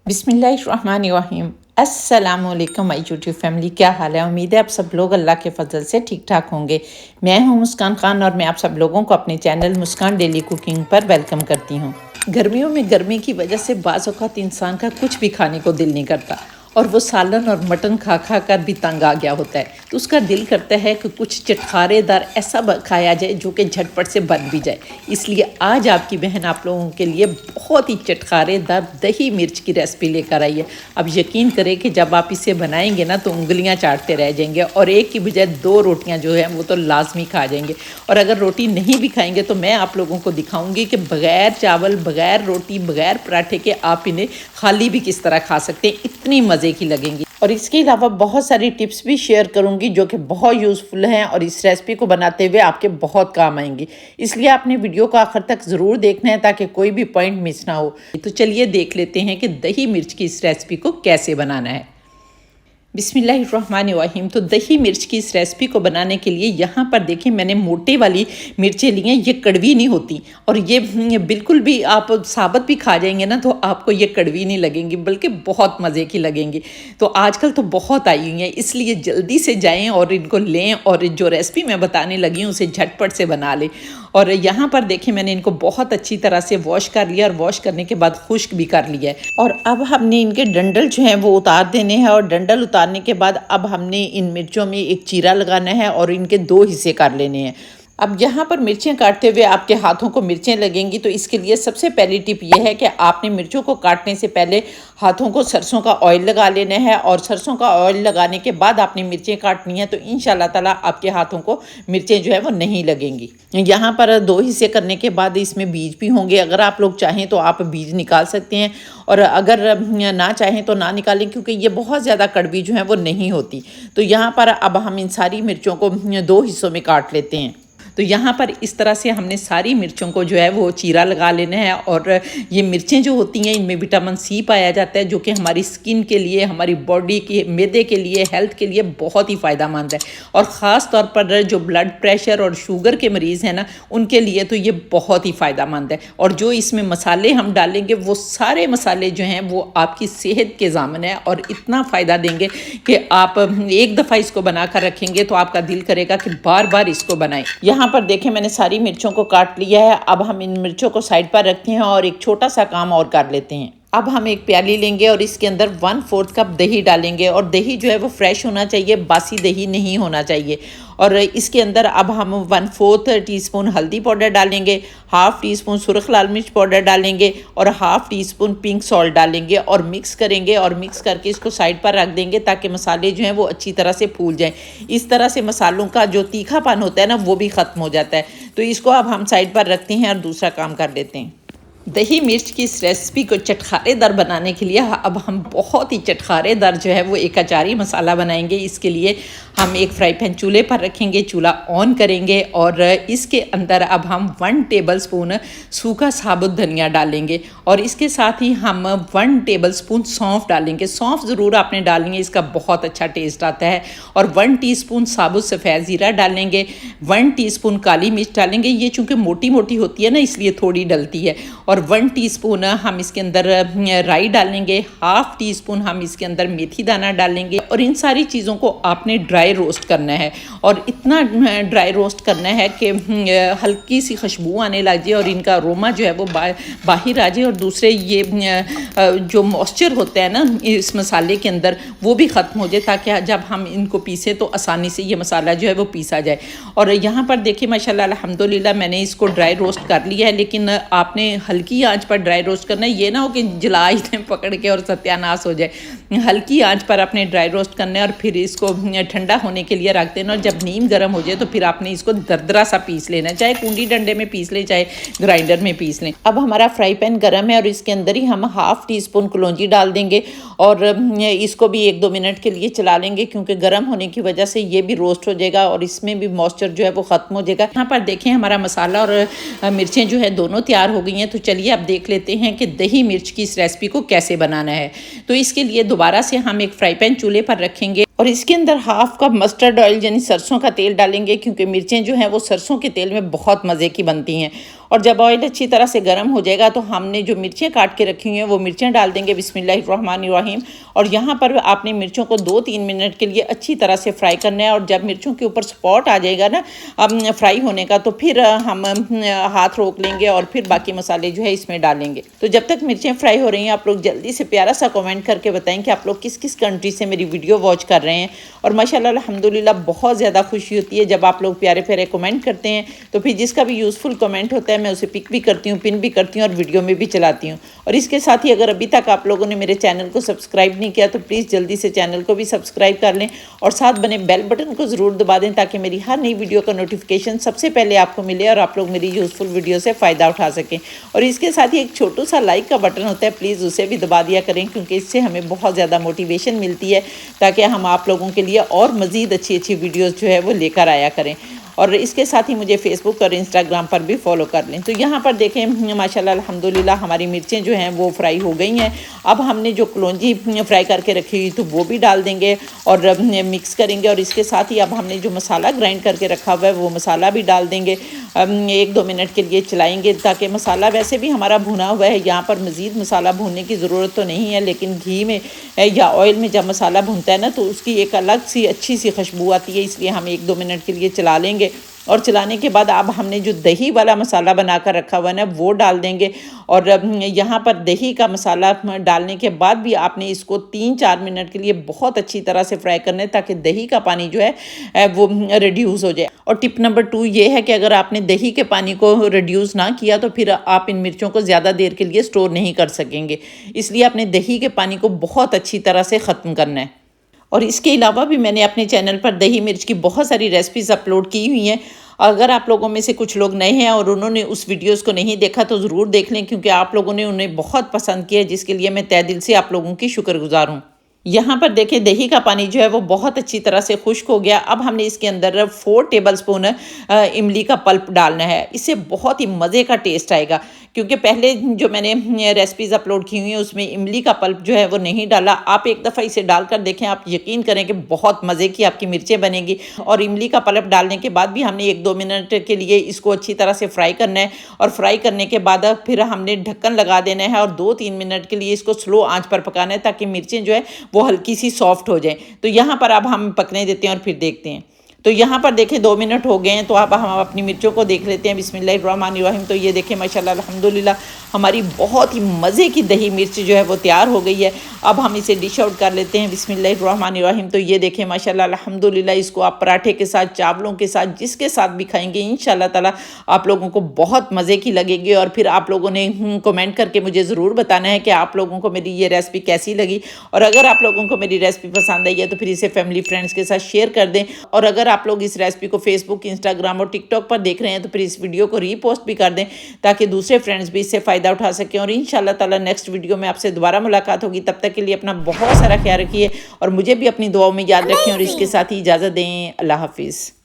बिस्मिल्लाहिर्रहमानिर्रहीम। अस्सलामुअलैकुम my YouTube family, क्या हाल है। उम्मीद है आप सब लोग अल्लाह के फजल से ठीक ठाक होंगे। मैं हूं मुस्कान खान और मैं आप सब लोगों को अपने चैनल मुस्कान डेली कुकिंग पर वेलकम करती हूं। गर्मियों में गर्मी की वजह से बाज़ औक़ात इंसान का कुछ भी खाने को दिल नहीं करता और वो सालन और मटन खा खा कर भी तंग आ गया होता है, तो उसका दिल करता है कि कुछ चटखारेदार ऐसा खाया जाए जो कि झटपट से बन भी जाए। इसलिए आज आपकी बहन आप लोगों के लिए बहुत ही चटखारेदार दही मिर्च की रेसिपी लेकर आई है। अब यकीन करें कि जब आप इसे बनाएंगे ना तो उंगलियां चाटते रह जाएंगे और एक की बजाय दो रोटियां जो है वो तो लाजमी खा जाएंगे। और अगर रोटी नहीं भी खाएंगे तो मैं आप लोगों को दिखाऊंगी कि बग़ैर चावल, बग़ैर रोटी, बग़ैर पराठे के आप इन्हें खाली भी किस तरह खा सकते हैं, इतनी मज़े की लगेंगी। और इसके अलावा बहुत सारी टिप्स भी शेयर करूंगी जो कि बहुत यूज़फुल हैं और इस रेसिपी को बनाते हुए आपके बहुत काम आएंगी। इसलिए आपने वीडियो को आखिर तक ज़रूर देखना है ताकि कोई भी पॉइंट मिस ना हो। तो चलिए देख लेते हैं कि दही मिर्च की इस रेसिपी को कैसे बनाना है। बिस्मिल्लाहिर्रहमानिर्रहीम। तो दही मिर्च की इस रेसिपी को बनाने के लिए यहाँ पर देखिए मैंने मोटे वाली मिर्चें ली हैं। ये कड़वी नहीं होती और ये बिल्कुल भी आप साबुत भी खा जाएंगे ना तो आपको ये कड़वी नहीं लगेंगी, बल्कि बहुत मज़े की लगेंगी। तो आजकल तो बहुत आई हुई हैं, इसलिए जल्दी से जाएं और इनको लें और जो रेसिपी मैं बताने लगी हूँ उसे झटपट से बना लें। और यहाँ पर देखिए मैंने इनको बहुत अच्छी तरह से वॉश कर लिया और वॉश करने के बाद खुश्क भी कर लिया है। और अब हमने इनके डंडल जो हैं वो उतार देने हैं और डंडल उतारने के बाद अब हमने इन मिर्चों में एक चीरा लगाना है और इनके दो हिस्से कर लेने हैं। अब यहाँ पर मिर्चें काटते हुए आपके हाथों को मिर्चें लगेंगी, तो इसके लिए सबसे पहली टिप ये है कि आपने मिर्चों को काटने से पहले हाथों को सरसों का ऑयल लगा लेना है और सरसों का ऑयल लगाने के बाद आपने मिर्चें काटनी है, तो इंशाल्लाह ताला आपके हाथों को मिर्चें जो है वो नहीं लगेंगी। यहाँ पर दो हिस्से करने के बाद इसमें बीज भी होंगे, अगर आप लोग चाहें तो आप बीज निकाल सकते हैं और अगर ना चाहें तो ना निकालें, क्योंकि ये बहुत ज़्यादा कड़वी जो है वो नहीं होती। तो यहाँ पर अब हम इन सारी मिर्चों को दो हिस्सों में काट लेते हैं। तो यहाँ पर इस तरह से हमने सारी मिर्चों को जो है वो चीरा लगा लेना है। और ये मिर्चें जो होती हैं इनमें विटामिन सी पाया जाता है जो कि हमारी स्किन के लिए, हमारी बॉडी के, मैदे के लिए, हेल्थ के लिए बहुत ही फ़ायदेमंद है। और ख़ास तौर पर जो ब्लड प्रेशर और शुगर के मरीज़ हैं ना उनके लिए तो ये बहुत ही फ़ायदेमंद है। और जो इसमें मसाले हम डालेंगे वो सारे मसाले जो हैं वो आपकी सेहत के ज़ामन है और इतना फ़ायदा देंगे कि आप एक दफ़ा इसको बना कर रखेंगे तो आपका दिल करेगा कि बार बार इसको बनाएं। यहाँ पर देखें मैंने सारी मिर्चों को काट लिया है। अब हम इन मिर्चों को साइड पर रखते हैं और एक छोटा सा काम और कर लेते हैं। अब हम एक प्याली लेंगे और इसके अंदर 1/4 कप दही डालेंगे और दही जो है वो फ्रेश होना चाहिए, बासी दही नहीं होना चाहिए। और इसके अंदर अब हम 1/4 टीस्पून हल्दी पाउडर डालेंगे, हाफ़ टी स्पून सुरख लाल मिर्च पाउडर डालेंगे और half tea spoon pink salt डालेंगे और मिक्स करेंगे और मिक्स करके इसको साइड पर रख देंगे ताकि मसाले जो हैं वो अच्छी तरह से फूल जाएं। इस तरह से मसालों का जो तीखापन होता है ना वो भी ख़त्म हो जाता है। तो इसको अब हम साइड पर रखते हैं और दूसरा काम कर लेते हैं। दही मिर्च की इस रेसिपी को चटखारेदार बनाने के लिए अब हम बहुत ही चटखारेदार जो है वो एक अचारी मसाला बनाएंगे। इसके लिए हम एक फ्राई पैन चूल्हे पर रखेंगे, चूल्हा ऑन करेंगे और इसके अंदर अब हम 1 टेबलस्पून सूखा साबुत धनिया डालेंगे और इसके साथ ही हम 1 टेबलस्पून सौंफ डालेंगे। सौंफ ज़रूर आपने डालनी है, इसका बहुत अच्छा टेस्ट आता है। और 1 टीस्पून साबुत सफ़ेद ज़ीरा डालेंगे, 1 टीस्पून काली मिर्च डालेंगे। ये चूँकि मोटी मोटी होती है ना इसलिए थोड़ी डलती है। और 1 टीस्पून हम इसके अंदर राई डालेंगे, हाफ़ टी स्पून हम इसके अंदर मेथी दाना डालेंगे। और इन सारी चीज़ों को आपने ड्राई रोस्ट करना है और इतना ड्राई रोस्ट करना है कि हल्की सी खुशबू आने लग जाए और इनका अरोमा जो है वो बाहर आ जाए और दूसरे ये जो मॉइस्चर होता है ना इस मसाले के अंदर वो भी ख़त्म हो जाए, ताकि जब हम इनको पीसें तो आसानी से ये मसाला जो है वो पीसा जाए। और यहाँ पर देखिए माशाल्लाह अल्हम्दुलिल्लाह मैंने इसको ड्राई रोस्ट कर लिया है, लेकिन आपने हल्की आंच पर ड्राई रोस्ट करना है। ये ना हो कि जला ही दें पकड़ के और सत्यानाश हो जाए। हल्की आंच पर आपने ड्राई रोस्ट करना है और फिर इसको ठंडा होने के लिए रख देना। और जब नीम गर्म हो जाए तो फिर आपने इसको दरदरा सा पीस लेना, चाहे कूंडी डंडे में पीस लें चाहे ग्राइंडर में पीस लें। अब हमारा फ्राई पैन गर्म है और इसके अंदर ही हम हाफ़ टी स्पून कलौंजी डाल देंगे और इसको भी 1-2 मिनट के लिए चला लेंगे, क्योंकि गर्म होने की वजह से ये भी रोस्ट हो जाएगा और इसमें भी मॉइस्चर जो है वो ख़त्म हो जाएगा। यहाँ पर देखें हमारा मसाला और मिर्चें जो है दोनों तैयार हो गई हैं। तो चलिए अब देख लेते हैं कि दही मिर्च की इस रेसिपी को कैसे बनाना है। तो इसके लिए दोबारा से हम एक फ्राई पैन चूल्हे पर रखेंगे और इसके अंदर हाफ़ कप मस्टर्ड ऑयल यानी सरसों का तेल डालेंगे, क्योंकि मिर्चें जो हैं वो सरसों के तेल में बहुत मज़े की बनती हैं। और जब ऑयल अच्छी तरह से गर्म हो जाएगा तो हमने जो मिर्चें काट के रखी हुई हैं वो मिर्चें डाल देंगे बिस्मिल्लाहिर्रहमानिर्रहीम। और यहाँ पर आपने मिर्चों को 2-3 मिनट के लिए अच्छी तरह से फ्राई करना है। और जब मिर्चों के ऊपर स्पॉट आ जाएगा ना फ्राई होने का, तो फिर हम हाथ रोक लेंगे और फिर बाकी मसाले जो है इसमें डालेंगे। तो जब तक मिर्चें फ्राई हो रही हैं आप लोग जल्दी से प्यारा सा कमेंट करके बताएं कि आप लोग किस किस कंट्री से मेरी वीडियो वॉच कर रहे हैं। और माशाल्लाह अल्हम्दुलिल्लाह बहुत ज़्यादा खुशी होती है जब आप लोग प्यारे प्यारे कमेंट करते हैं। तो फिर जिसका भी यूज़फुल कमेंट होता है मैं उसे पिक भी करती हूँ, पिन भी करती हूँ और वीडियो में भी चलाती हूँ। और इसके साथ ही अगर अभी तक आप लोगों ने मेरे चैनल को सब्सक्राइब नहीं किया तो प्लीज़ जल्दी से चैनल को भी सब्सक्राइब कर लें और साथ बने बेल बटन को ज़रूर दबा दें ताकि मेरी हर नई वीडियो का नोटिफिकेशन सबसे पहले आपको मिले और आप लोग मेरी यूज़फुल वीडियो से फ़ायदा उठा सकें। और इसके साथ ही एक छोटू सा लाइक का बटन होता है, प्लीज़ उसे भी दबा दिया करें क्योंकि इससे हमें बहुत ज़्यादा मोटिवेशन मिलती है ताकि हम आप लोगों के लिए और मज़ीद अच्छी अच्छी वीडियोज़ जो है वो लेकर आया करें। और इसके साथ ही मुझे फेसबुक और इंस्टाग्राम पर भी फॉलो कर लें। तो यहाँ पर देखें माशाल्लाह अल्हम्दुलिल्लाह हमारी मिर्चें जो हैं वो फ्राई हो गई हैं। अब हमने जो कलौंजी फ्राई करके रखी हुई तो वो भी डाल देंगे और मिक्स करेंगे। और इसके साथ ही अब हमने जो मसाला ग्राइंड करके रखा हुआ है वो मसाला भी डाल देंगे। 1-2 मिनट के लिए चलाएँगे ताकि मसाला वैसे भी हमारा भुना हुआ है, यहाँ पर मज़ीद मसाला भूनने की ज़रूरत तो नहीं है, लेकिन घी में या ऑयल में जब मसाला भुनता है ना तो उसकी एक अलग सी अच्छी सी खुशबू आती है, इसलिए हम 1-2 मिनट के लिए चला लेंगे। और चलाने के बाद अब हमने जो दही वाला मसाला बनाकर रखा हुआ है ना वो डाल देंगे। और यहाँ पर दही का मसाला डालने के बाद भी आपने इसको 3-4 मिनट के लिए बहुत अच्छी तरह से फ्राई करना है ताकि दही का पानी जो है वो रिड्यूस हो जाए। और टिप नंबर 2 ये है कि अगर आपने दही के पानी को रिड्यूस ना किया तो फिर आप इन मिर्चों को ज़्यादा देर के लिए स्टोर नहीं कर सकेंगे, इसलिए आपने दही के पानी को बहुत अच्छी तरह से ख़त्म करना है। और इसके अलावा भी मैंने अपने चैनल पर दही मिर्च की बहुत सारी रेसिपीज़ अपलोड की हुई हैं। अगर आप लोगों में से कुछ लोग नए हैं और उन्होंने उस वीडियोस को नहीं देखा तो ज़रूर देख लें क्योंकि आप लोगों ने उन्हें बहुत पसंद किया, जिसके लिए मैं तहे दिल से आप लोगों की शुक्रगुजार हूँ। यहाँ पर देखें दही का पानी जो है वो बहुत अच्छी तरह से खुश्क हो गया। अब हमने इसके अंदर 4 टेबलस्पून इमली का पल्प डालना है, इससे बहुत ही मज़े का टेस्ट आएगा। क्योंकि पहले जो मैंने रेसिपीज़ अपलोड की हुई हैं उसमें इमली का पल्प जो है वो नहीं डाला। आप एक दफ़ा इसे डालकर देखें, आप यकीन करें कि बहुत मज़े की आपकी मिर्चें बनेगी। और इमली का पल्प डालने के बाद भी हमने 1-2 मिनट के लिए इसको अच्छी तरह से फ्राई करना है। और फ्राई करने के बाद फिर हमने ढक्कन लगा देना है और 2-3 मिनट के लिए इसको स्लो आंच पर पकाना है ताकि मिर्चें जो है वो हल्की सी सॉफ्ट हो जाएं। तो यहाँ पर अब हम पकने देते हैं और फिर देखते हैं। तो यहाँ पर देखें 2 मिनट हो गए हैं, तो अब हम अपनी मिर्चों को देख लेते हैं। बिस्मिल्लाहिर्रहमानिर्रहीम। तो ये देखें माशाल्लाह अल्हम्दुलिल्लाह हमारी बहुत ही मज़े की दही मिर्च जो है वो तैयार हो गई है। अब हम इसे डिश आउट कर लेते हैं बिस्मिल्लाहिर्रहमानिर्रहीम। तो ये देखें माशाल्लाह अल्हम्दुलिल्लाह इसको आप पराठे के साथ, चावलों के साथ, जिसके साथ भी खाएंगे इंशाल्लाह ताला आप लोगों को बहुत मज़े की लगेगी। और फिर आप लोगों ने कमेंट करके मुझे ज़रूर बताना है कि आप लोगों को मेरी ये रेसिपी कैसी लगी। और अगर आप लोगों को मेरी रेसिपी पसंद आई है तो फिर इसे फैमिली फ्रेंड्स के साथ शेयर कर दें। और अगर आप लोग इस रेसिपी को फेसबुक, इंस्टाग्राम और टिकटॉक पर देख रहे हैं तो फिर इस वीडियो को रीपोस्ट भी कर दें ताकि दूसरे फ्रेंड्स भी इससे फ़ायदा उठा सकें। और इंशाल्लाह ताला नेक्स्ट वीडियो में आपसे दोबारा मुलाकात होगी। तब तक के लिए अपना बहुत सारा ख्याल रखिए और मुझे भी अपनी दुआओं में याद रखें। और इसके साथ ही इजाज़त दें। अल्लाह हाफिज़।